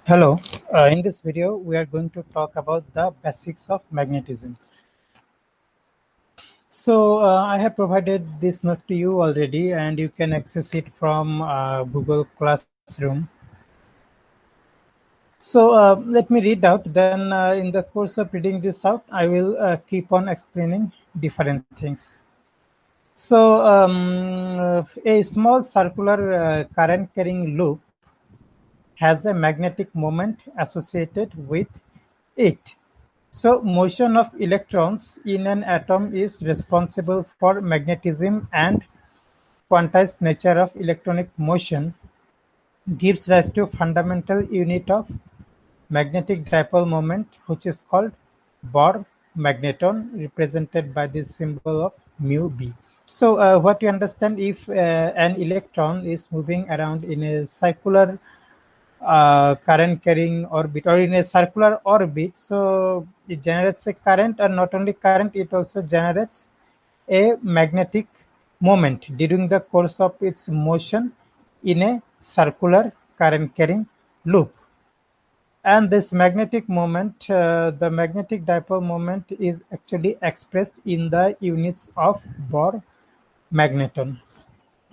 Hello, in this video we are going to talk about the basics of magnetism. So I have provided this note to you already and you can access it from Google Classroom. So let me read out, then in the course of reading this out I will keep on explaining different things. So a small circular current carrying loop has a magnetic moment associated with it. So motion of electrons in an atom is responsible for magnetism, and quantized nature of electronic motion gives rise to fundamental unit of magnetic dipole moment, which is called Bohr magneton, represented by this symbol of mu b. So what you understand, if an electron is moving around in a circular current carrying orbit or in a circular orbit, so it generates a current, and not only current, it also generates a magnetic moment during the course of its motion in a circular current carrying loop. And this magnetic moment, the magnetic dipole moment, is actually expressed in the units of Bohr magneton.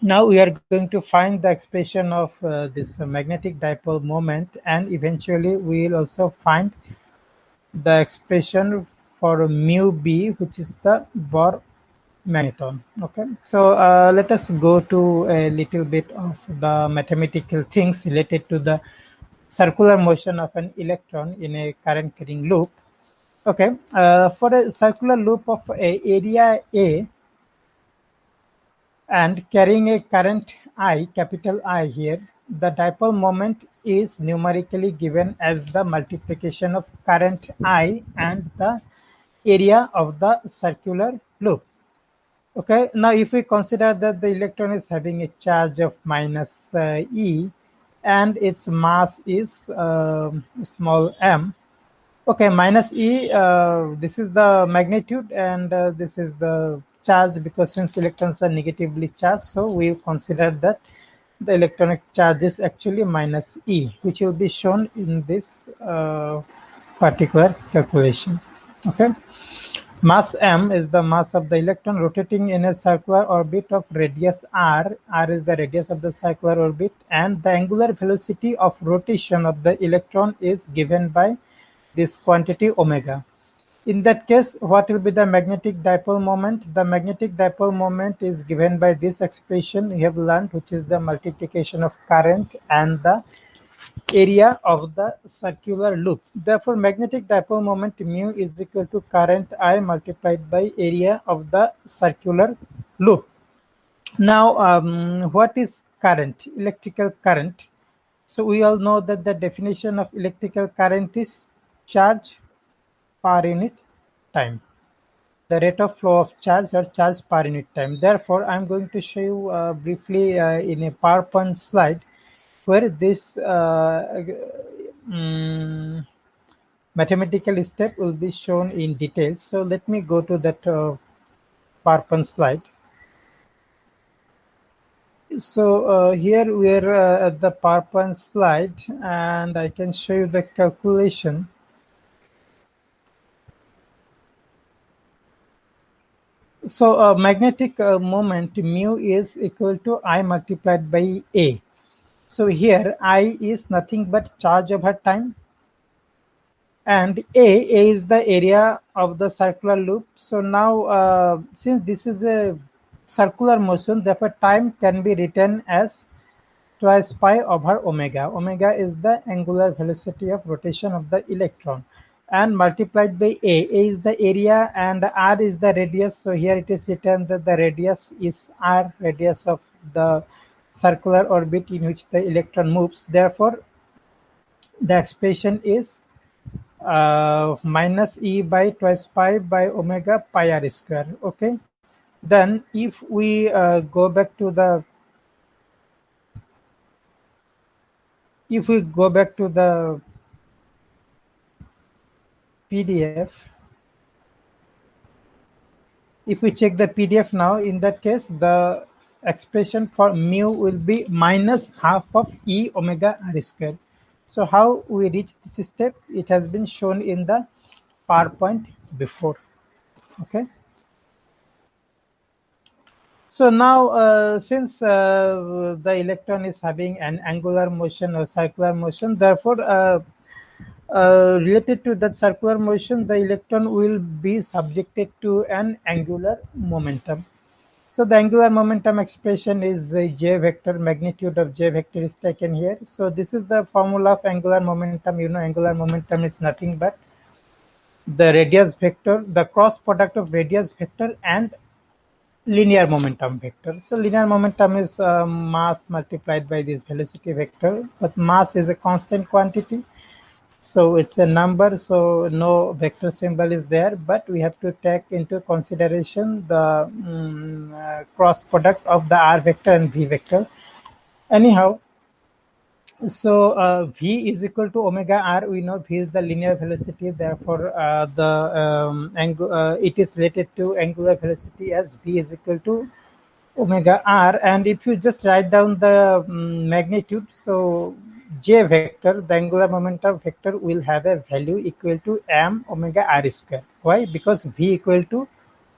Now we are going to find the expression of this magnetic dipole moment, and eventually we will also find the expression for mu b, which is the Bohr magneton. Okay, so let us go to a little bit of the mathematical things related to the circular motion of an electron in a current carrying loop. Okay, for a circular loop of a area A and carrying a current I, capital I here, the dipole moment is numerically given as the multiplication of current I and the area of the circular loop. Okay, now if we consider that the electron is having a charge of minus E and its mass is small m. Okay, minus E, this is the magnitude, and this is the charge, because since electrons are negatively charged, so we consider that the electronic charge is actually minus E, which will be shown in this particular calculation. Okay, mass m is the mass of the electron rotating in a circular orbit of radius r. R is the radius of the circular orbit, and the angular velocity of rotation of the electron is given by this quantity omega. In that case, what will be the magnetic dipole moment? The magnetic dipole moment is given by this expression we have learned, which is the multiplication of current and the area of the circular loop. Therefore, magnetic dipole moment mu is equal to current I multiplied by area of the circular loop. Now, what is current? Electrical current. So we all know that the definition of electrical current is charge per unit time, the rate of flow of charge or charge per unit time. Therefore, I'm going to show you briefly in a PowerPoint slide where this mathematical step will be shown in detail. So let me go to that PowerPoint slide. So here we are at the PowerPoint slide, and I can show you the calculation. So magnetic moment mu is equal to I multiplied by A. So here I is nothing but charge over time, and A is the area of the circular loop. So now since this is a circular motion, therefore time can be written as twice pi over omega. Omega is the angular velocity of rotation of the electron, and multiplied by A. A is the area and R is the radius. So here it is written that the radius is R, radius of the circular orbit in which the electron moves. Therefore, the expression is minus E by twice pi by omega pi R square. Okay. Then if we go back to the PDF, if we check the PDF now, in that case, the expression for mu will be minus half of E omega R square. So how we reach this step? It has been shown in the PowerPoint before. Okay. So now, since the electron is having an angular motion or circular motion, therefore, related to that circular motion, the electron will be subjected to an angular momentum. So the angular momentum expression is j vector, magnitude of j vector is taken here. So this is the formula of angular momentum. You know, angular momentum is nothing but the radius vector, the cross product of radius vector and linear momentum vector. So linear momentum is mass multiplied by this velocity vector, but mass is a constant quantity. So it's a number, so no vector symbol is there, but we have to take into consideration the cross product of the r vector and v vector. Anyhow, so v is equal to omega r. We know v is the linear velocity, therefore it is related to angular velocity as v is equal to omega r. And if you just write down the magnitude, so j vector, the angular momentum vector, will have a value equal to m omega r square. Why? Because v equal to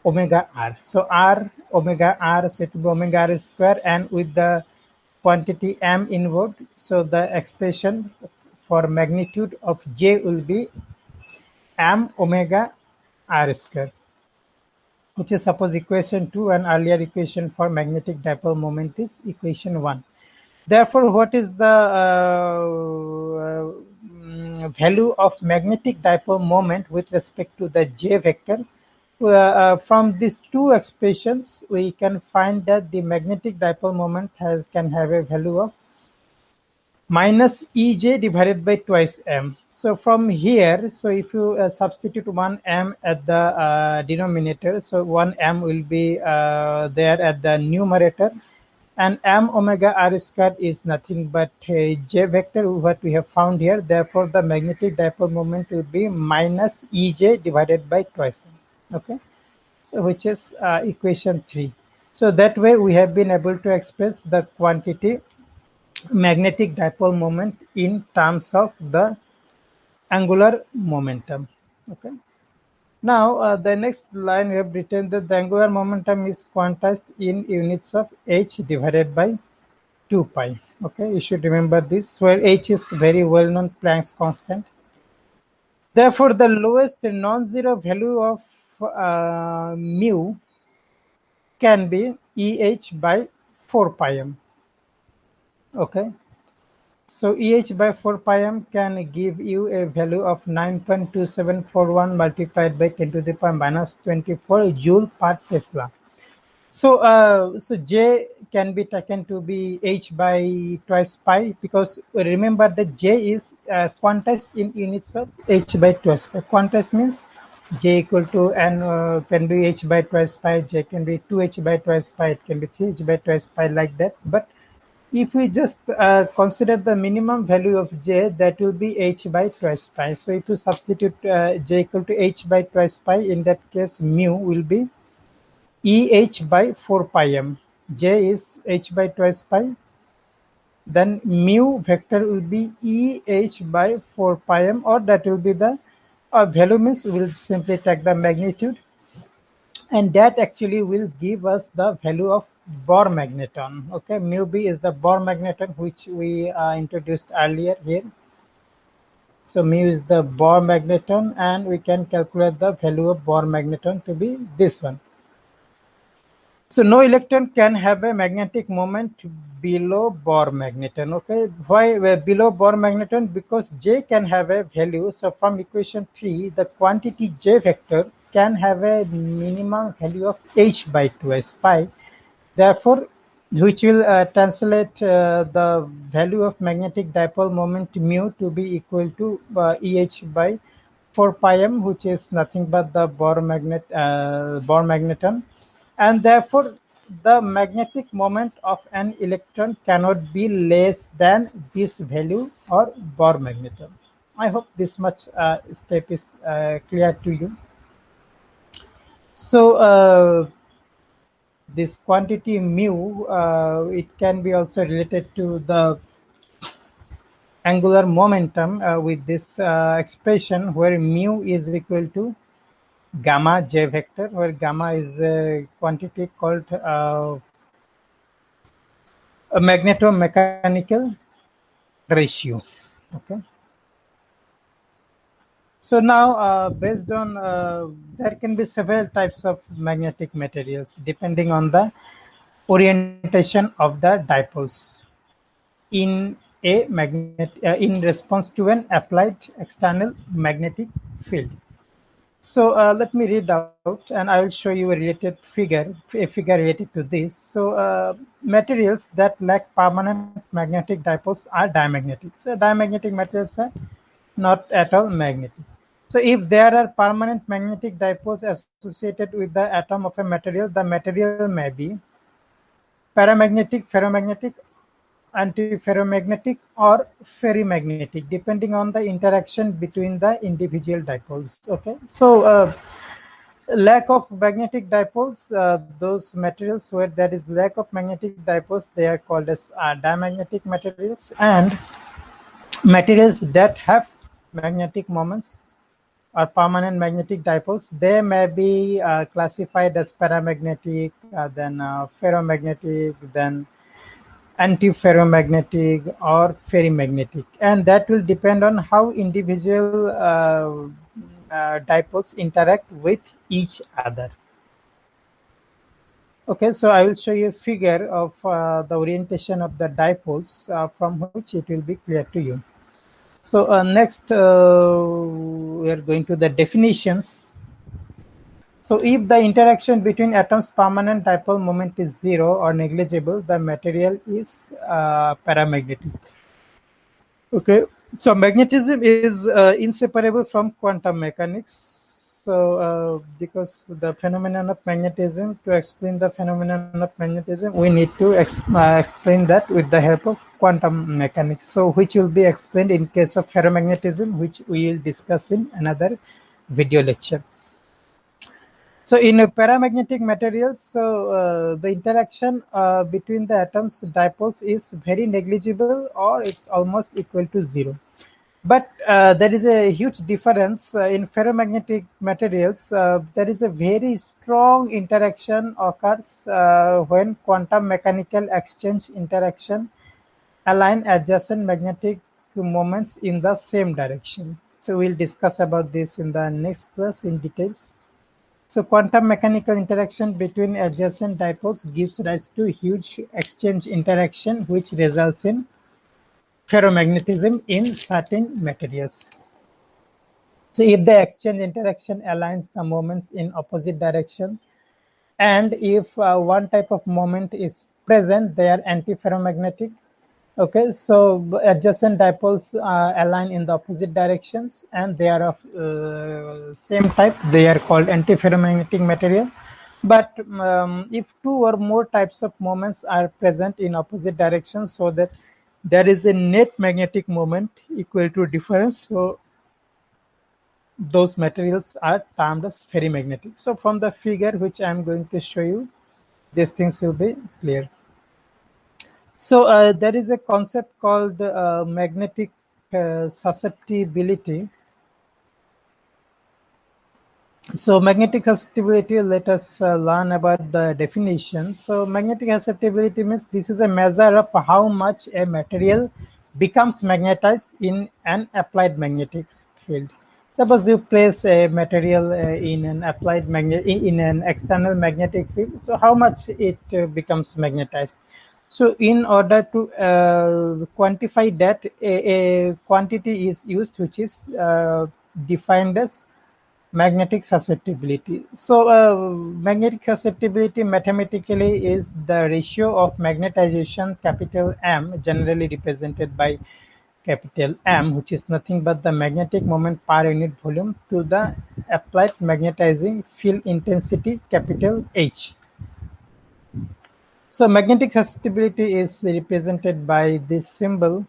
omega r. So r omega r, so it will be omega r square, and with the quantity m involved, so the expression for magnitude of j will be m omega r square, which is suppose equation 2, and earlier equation for magnetic dipole moment is equation 1. Therefore, what is the value of magnetic dipole moment with respect to the j vector? From these two expressions, we can find that the magnetic dipole moment can have a value of minus Ej divided by twice m. So from here, so if you substitute 1 m at the denominator, so 1 m will be there at the numerator, and m omega r squared is nothing but j vector, what we have found here. Therefore, the magnetic dipole moment will be minus Ej divided by twice m. Okay, so which is equation 3. So that way we have been able to express the quantity magnetic dipole moment in terms of the angular momentum. Okay. Now the next line we have written that the angular momentum is quantized in units of h divided by 2 pi. Okay, you should remember this, where h is very well known Planck's constant. Therefore, the lowest non-zero value of mu can be eh by 4 pi m. Okay. So EH by 4 pi m can give you a value of 9.2741 multiplied by 10 to the power minus 24 joule per Tesla. So, so J can be taken to be H by twice pi, because remember that J is quantized in units of H by twice pi. Quantized means J equal to, and can be H by twice pi, J can be 2H by twice pi, it can be 3H by twice pi, like that. But if we just consider the minimum value of j, that will be h by twice pi. So if you substitute j equal to h by twice pi, in that case mu will be eh by 4 pi m. J is h by twice pi. Then mu vector will be eh by 4 pi m, or that will be the value, means we will simply take the magnitude, and that actually will give us the value of Bohr magneton. Okay, mu b is the Bohr magneton, which we introduced earlier here. So mu is the Bohr magneton, and we can calculate the value of Bohr magneton to be this one. So no electron can have a magnetic moment below Bohr magneton. Okay, why below Bohr magneton? Because J can have a value. So from equation 3, the quantity J vector can have a minimum value of h by 2s pi. Therefore, which will translate the value of magnetic dipole moment mu to be equal to eh by 4 pi m, which is nothing but the Bohr magneton. And therefore, the magnetic moment of an electron cannot be less than this value, or Bohr magneton. I hope this much step is clear to you. So this quantity mu, it can be also related to the angular momentum with this expression where mu is equal to gamma j vector, where gamma is a quantity called a magnetomechanical ratio. Okay. So now, based on there can be several types of magnetic materials depending on the orientation of the dipoles in a in response to an applied external magnetic field. So let me read out, and I will show you a figure related to this. So materials that lack permanent magnetic dipoles are diamagnetic. So diamagnetic materials are not at all magnetic. So if there are permanent magnetic dipoles associated with the atom of a material, the material may be paramagnetic, ferromagnetic, antiferromagnetic, or ferrimagnetic, depending on the interaction between the individual dipoles. Okay, so lack of magnetic dipoles, those materials where there is lack of magnetic dipoles, they are called as diamagnetic materials, and materials that have magnetic moments or permanent magnetic dipoles, they may be classified as paramagnetic, then ferromagnetic, then antiferromagnetic or ferrimagnetic, and that will depend on how individual dipoles interact with each other. Okay, so I will show you a figure of the orientation of the dipoles from which it will be clear to you. So next we are going to the definitions. So if the interaction between atoms' permanent dipole moment is zero or negligible, the material is paramagnetic. Okay, so magnetism is inseparable from quantum mechanics. So because the phenomenon of magnetism, to explain the phenomenon of magnetism, we need to explain that with the help of quantum mechanics. So which will be explained in case of ferromagnetism, which we will discuss in another video lecture. So in paramagnetic materials, so the interaction between the atoms dipoles is very negligible, or it's almost equal to zero. But there is a huge difference in ferromagnetic materials. There is a very strong interaction occurs when quantum mechanical exchange interaction align adjacent magnetic moments in the same direction. So we'll discuss about this in the next class in details. So quantum mechanical interaction between adjacent dipoles gives rise to huge exchange interaction, which results in ferromagnetism in certain materials. So if the exchange interaction aligns the moments in opposite direction, and if one type of moment is present, they are antiferromagnetic. Okay, so adjacent dipoles align in the opposite directions, and they are of same type. They are called antiferromagnetic material. But if two or more types of moments are present in opposite directions, so that there is a net magnetic moment equal to difference, so those materials are termed as ferrimagnetic. So from the figure which I am going to show you, these things will be clear. So there is a concept called magnetic susceptibility. So magnetic susceptibility, let us learn about the definition. So magnetic susceptibility means this is a measure of how much a material becomes magnetized in an applied magnetic field. Suppose you place a material in an applied in an external magnetic field. So how much it becomes magnetized? So in order to quantify that, a quantity is used which is defined as magnetic susceptibility. So magnetic susceptibility mathematically is the ratio of magnetization capital M, generally represented by capital M, which is nothing but the magnetic moment per unit volume, to the applied magnetizing field intensity capital H. So magnetic susceptibility is represented by this symbol,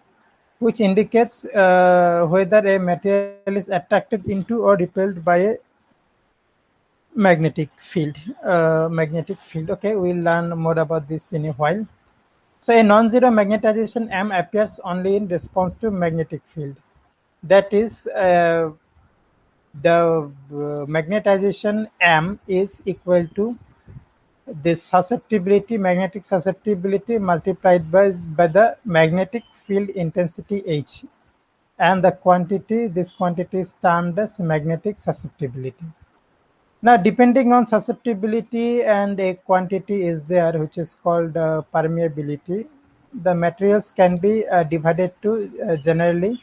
which indicates whether a material is attracted into or repelled by a magnetic field. Okay, we'll learn more about this in a while. So a non-zero magnetization M appears only in response to magnetic field. That is, the magnetization M is equal to this susceptibility, magnetic susceptibility multiplied by the magnetic field intensity H, and the quantity, this quantity is termed as magnetic susceptibility. Now, depending on susceptibility, and a quantity is there which is called permeability, the materials can be divided to generally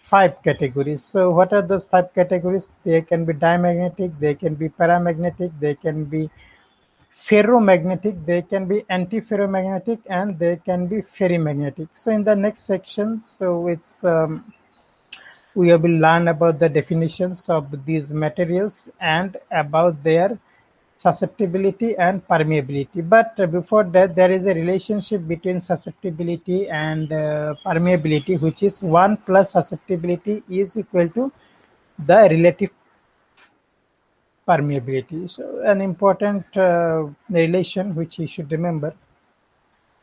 5 categories. So what are those 5 categories? They can be diamagnetic, they can be paramagnetic, they can be ferromagnetic, they can be antiferromagnetic, and they can be ferrimagnetic. So in the next section, so it's we will learn about the definitions of these materials and about their susceptibility and permeability. But before that, there is a relationship between susceptibility and permeability, which is 1 plus susceptibility is equal to the relative permeability. So an important relation which you should remember.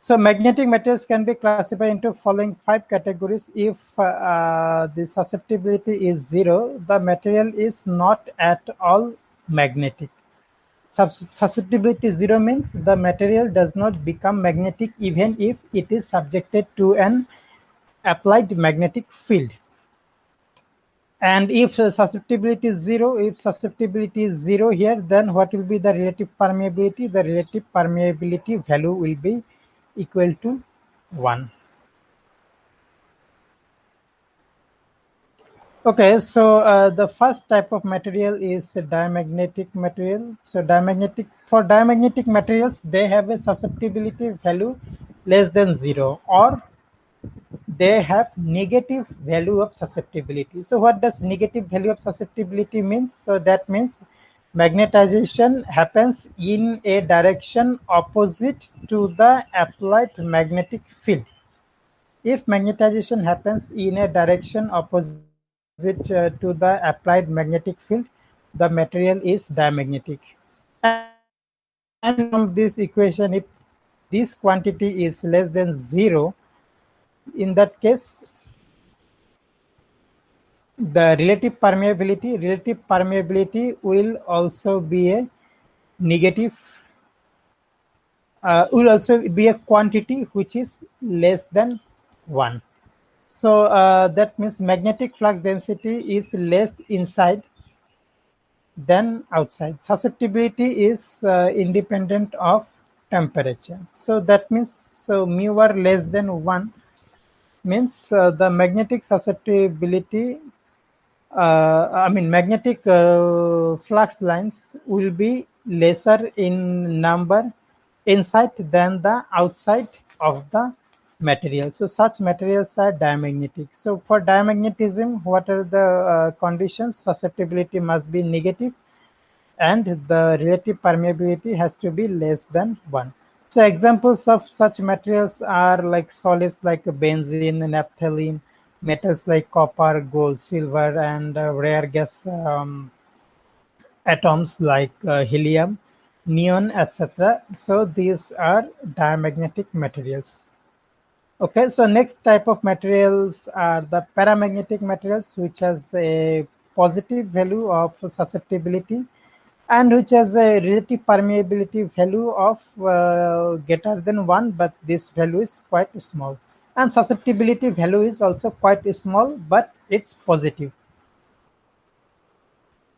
So magnetic materials can be classified into following 5 categories. If the susceptibility is 0, the material is not at all magnetic. Susceptibility 0 means the material does not become magnetic even if it is subjected to an applied magnetic field. And if susceptibility is 0, here, then what will be the relative permeability? The relative permeability value will be equal to 1. Okay, so the first type of material is a diamagnetic material. So for diamagnetic materials, they have a susceptibility value less than 0, or they have negative value of susceptibility. So what does negative value of susceptibility means? So that means magnetization happens in a direction opposite to the applied magnetic field. If magnetization happens in a direction opposite to the applied magnetic field, the material is diamagnetic. And from this equation, if this quantity is less than 0, in that case, the relative permeability will also be a negative, will also be a quantity which is less than 1. So that means magnetic flux density is less inside than outside. Susceptibility is independent of temperature. So that means, so mu r less than 1 means the magnetic susceptibility, magnetic flux lines will be lesser in number inside than the outside of the material. So such materials are diamagnetic. So for diamagnetism, what are the conditions? Susceptibility must be negative, and the relative permeability has to be less than 1. So examples of such materials are like solids like benzene, naphthalene, metals like copper, gold, silver, and rare gas atoms like helium, neon, etc. So these are diamagnetic materials. Okay, so next type of materials are the paramagnetic materials, which has a positive value of susceptibility and which has a relative permeability value of greater than 1, but this value is quite small. And susceptibility value is also quite small, but it's positive.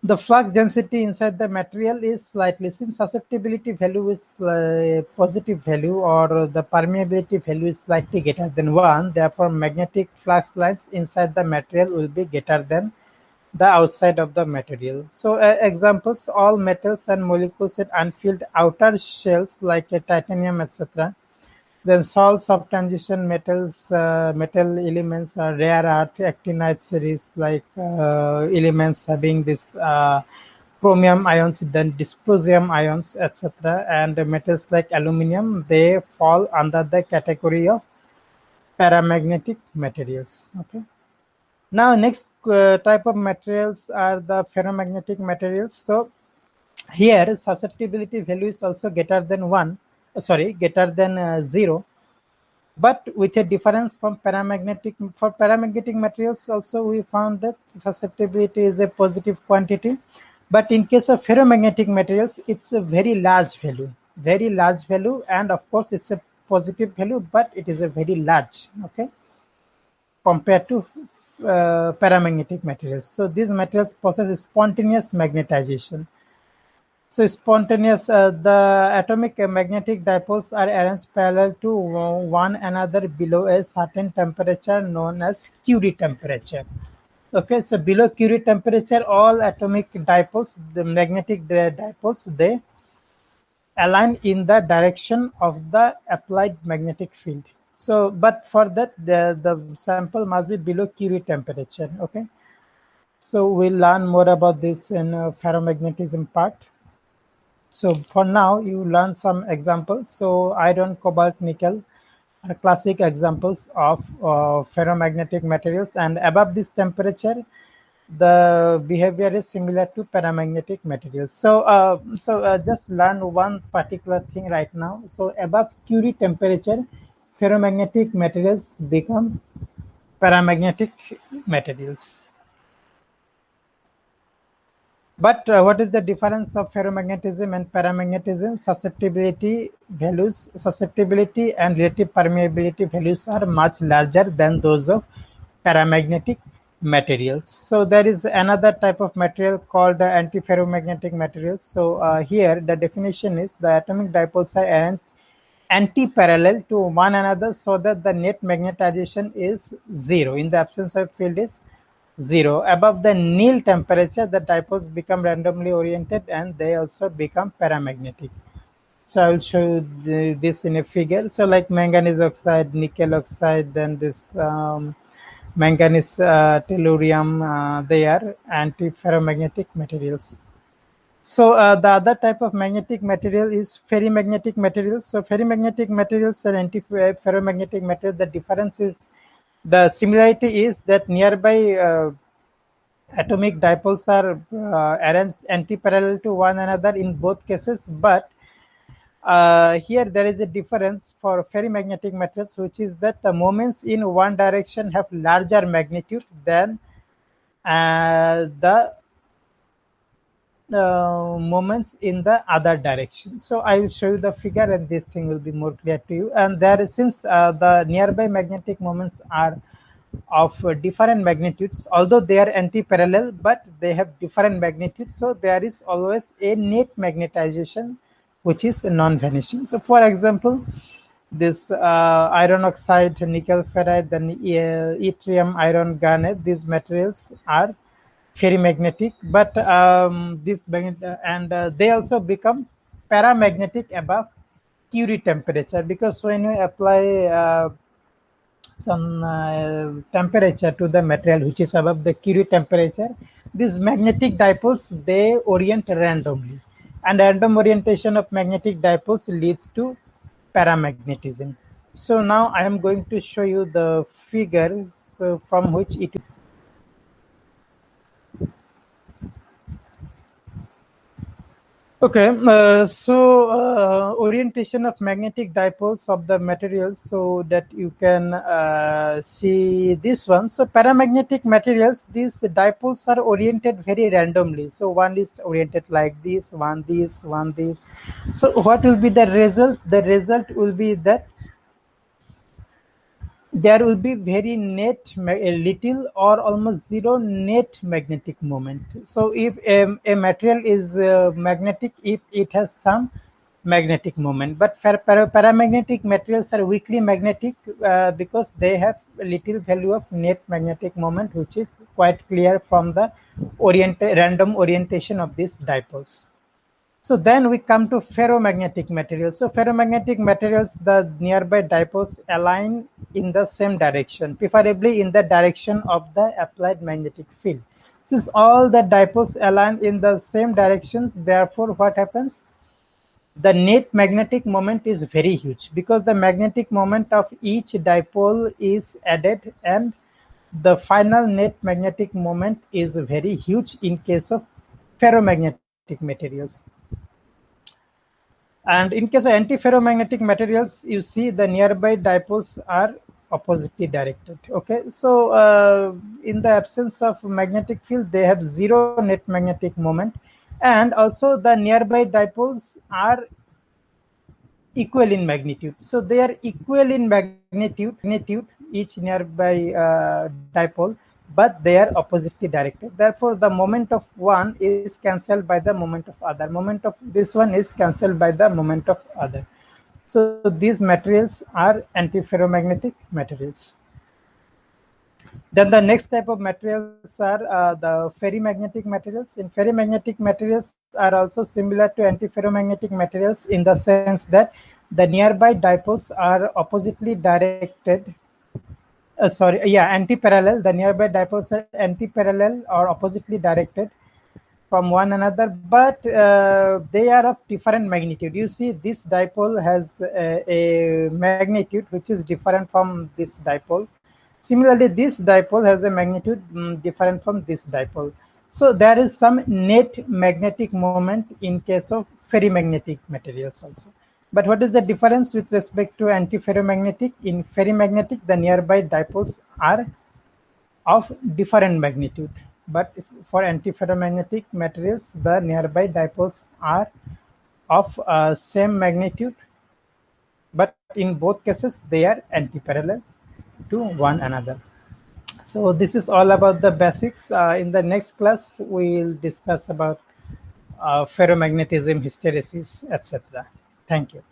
The flux density inside the material is slightly, since susceptibility value is positive value, or the permeability value is slightly greater than 1, therefore magnetic flux lines inside the material will be greater than the outside of the material. So examples, all metals and molecules with unfilled outer shells like titanium, etc. Then salts of transition metals, metal elements are rare earth actinide series, like elements having this chromium ions, then dysprosium ions, etc. And metals like aluminum, they fall under the category of paramagnetic materials. Okay. Now, next type of materials are the ferromagnetic materials. So here susceptibility value is also greater than 1, greater than 0. but with a difference from paramagnetic. For paramagnetic materials also we found that susceptibility is a positive quantity, but in case of ferromagnetic materials it's a very large value, and of course it's a positive value, but it is a very large, okay, compared to paramagnetic materials. So these materials possess spontaneous magnetization. So spontaneous, the atomic magnetic dipoles are arranged parallel to one another below a certain temperature known as Curie temperature. Okay, so below Curie temperature, all atomic dipoles, the magnetic dipoles, they align in the direction of the applied magnetic field. So, but for that, the sample must be below Curie temperature. Okay, so we'll learn more about this in ferromagnetism part. So for now, you learn some examples. So iron, cobalt, nickel are classic examples of ferromagnetic materials, and above this temperature, the behavior is similar to paramagnetic materials. So, just learn one particular thing right now. So above Curie temperature, ferromagnetic materials become paramagnetic materials. But what is the difference of ferromagnetism and paramagnetism? Susceptibility and relative permeability values are much larger than those of paramagnetic materials. So there is another type of material called antiferromagnetic materials. So here the definition is the atomic dipoles are arranged anti-parallel to one another so that the net magnetization is zero. In the absence of field is zero. Above the nil temperature, the dipoles become randomly oriented and they also become paramagnetic. So I will show you this in a figure. So like manganese oxide, nickel oxide, then this manganese tellurium, they are anti-ferromagnetic materials. So the other type of magnetic material is ferrimagnetic materials. So ferrimagnetic materials and anti-ferromagnetic materials, the difference is, the similarity is that nearby atomic dipoles are arranged anti-parallel to one another in both cases, but here there is a difference for ferrimagnetic materials, which is that the moments in one direction have larger magnitude than the moments in the other direction. So I will show you the figure and this thing will be more clear to you. And there is, since the nearby magnetic moments are of different magnitudes, although they are anti-parallel, but they have different magnitudes, so there is always a net magnetization which is non-vanishing. So for example, this iron oxide, nickel ferrite, then yttrium, iron, garnet, these materials are ferrimagnetic, but this and they also become paramagnetic above Curie temperature, because when you apply some temperature to the material which is above the Curie temperature, these magnetic dipoles, they orient randomly, and random orientation of magnetic dipoles leads to paramagnetism. So now I am going to show you the figures from which it. Okay, orientation of magnetic dipoles of the materials, so that you can see this one. So paramagnetic materials, these dipoles are oriented very randomly. So one is oriented like this, one this, one this. So what will be the result? The result will be that there will be very little or almost zero net magnetic moment. So if a material is magnetic, if it has some magnetic moment, but paramagnetic materials are weakly magnetic because they have little value of net magnetic moment, which is quite clear from the random orientation of these dipoles. So then we come to ferromagnetic materials. So ferromagnetic materials, the nearby dipoles align in the same direction, preferably in the direction of the applied magnetic field. Since all the dipoles align in the same directions, therefore what happens? The net magnetic moment is very huge, because the magnetic moment of each dipole is added, and the final net magnetic moment is very huge in case of ferromagnetic materials. And in case of antiferromagnetic materials, you see the nearby dipoles are oppositely directed. Okay, so in the absence of magnetic field, they have zero net magnetic moment, and also the nearby dipoles are equal in magnitude. So they are equal in magnitude, each nearby dipole, but they are oppositely directed. Therefore, the moment of one is cancelled by the moment of other. Moment of this one is cancelled by the moment of other. So these materials are antiferromagnetic materials. Then the next type of materials are the ferrimagnetic materials. In ferrimagnetic materials are also similar to antiferromagnetic materials in the sense that the nearby dipoles are oppositely directed. Anti-parallel. The nearby dipoles are anti-parallel or oppositely directed from one another, but they are of different magnitude. You see, this dipole has a magnitude which is different from this dipole. Similarly, this dipole has a magnitude different from this dipole. So there is some net magnetic moment in case of ferrimagnetic materials also. But what is the difference with respect to antiferromagnetic? In ferrimagnetic, the nearby dipoles are of different magnitude, but for antiferromagnetic materials, the nearby dipoles are of same magnitude, but in both cases they are antiparallel to one another. So this is all about the basics. In the next class, we'll discuss about ferromagnetism, hysteresis, etc. Thank you.